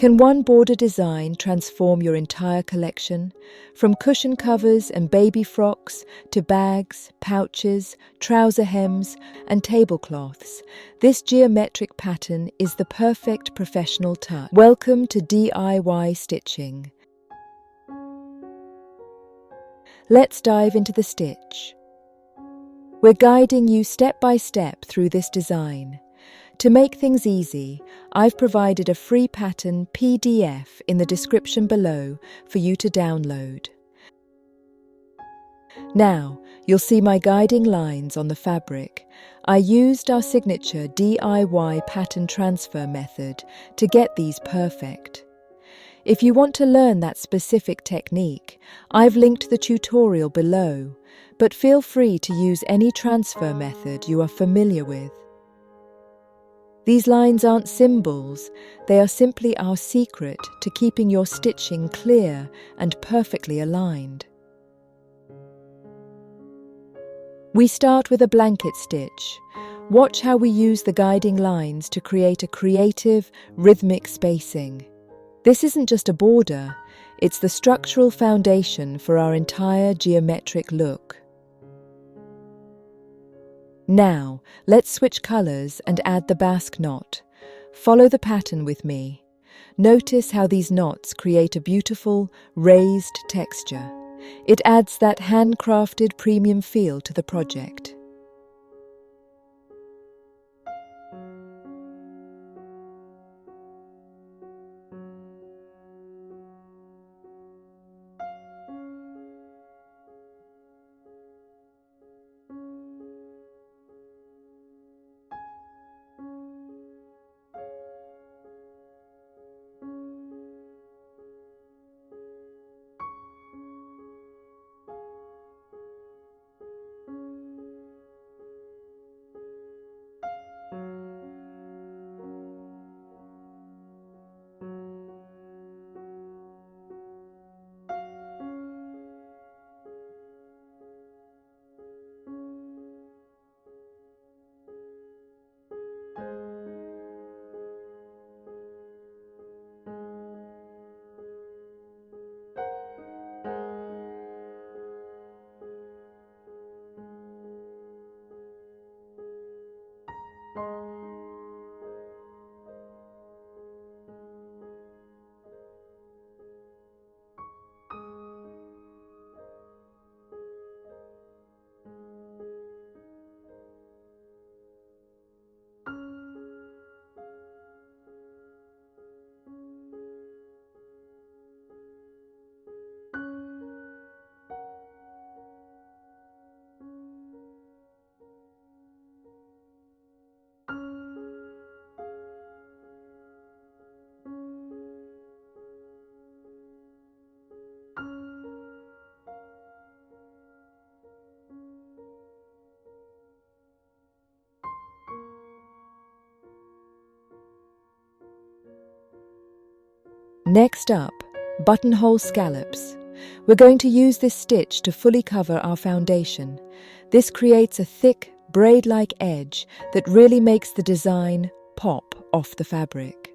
Can one border design transform your entire collection? From cushion covers and baby frocks to bags, pouches, trouser hems, and tablecloths, this geometric pattern is the perfect professional touch. Welcome to DIY stitching. Let's dive into the stitch. We're guiding you step by step through this design. To make things easy, I've provided a free pattern PDF in the description below for you to download. Now, you'll see my guiding lines on the fabric. I used our signature DIY pattern transfer method to get these perfect. If you want to learn that specific technique, I've linked the tutorial below, but feel free to use any transfer method you are familiar with. These lines aren't symbols, they are simply our secret to keeping your stitching clear and perfectly aligned. We start with a blanket stitch. Watch how we use the guiding lines to create a creative, rhythmic spacing. This isn't just a border, it's the structural foundation for our entire geometric look. Now, let's switch colours and add the Basque Knot. Follow the pattern with me. Notice how these knots create a beautiful, raised texture. It adds that handcrafted premium feel to the project. Next up, buttonhole scallops. We're going to use this stitch to fully cover our foundation. This creates a thick, braid-like edge that really makes the design pop off the fabric.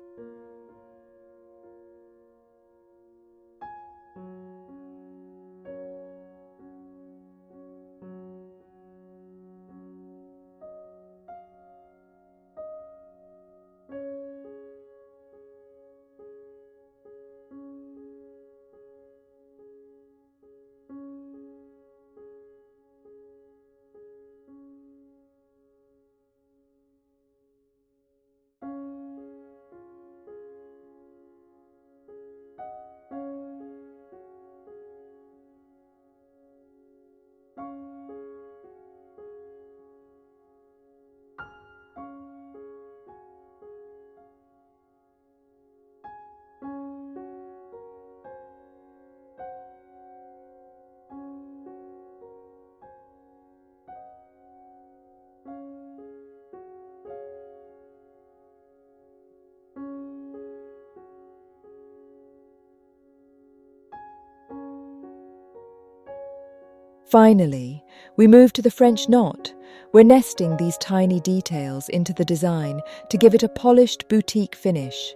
Finally, we move to the French knot. We're nesting these tiny details into the design to give it a polished boutique finish.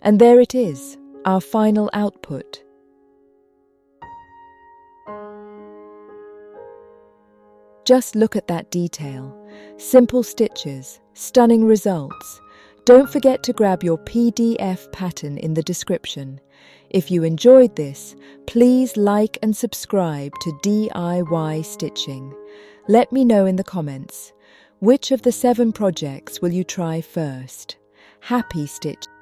And there it is, our final output. Just look at that detail. Simple stitches, stunning results. Don't forget to grab your PDF pattern in the description. If you enjoyed this, please like and subscribe to DIY Stitching. Let me know in the comments, which of the 7 projects will you try first? Happy stitching!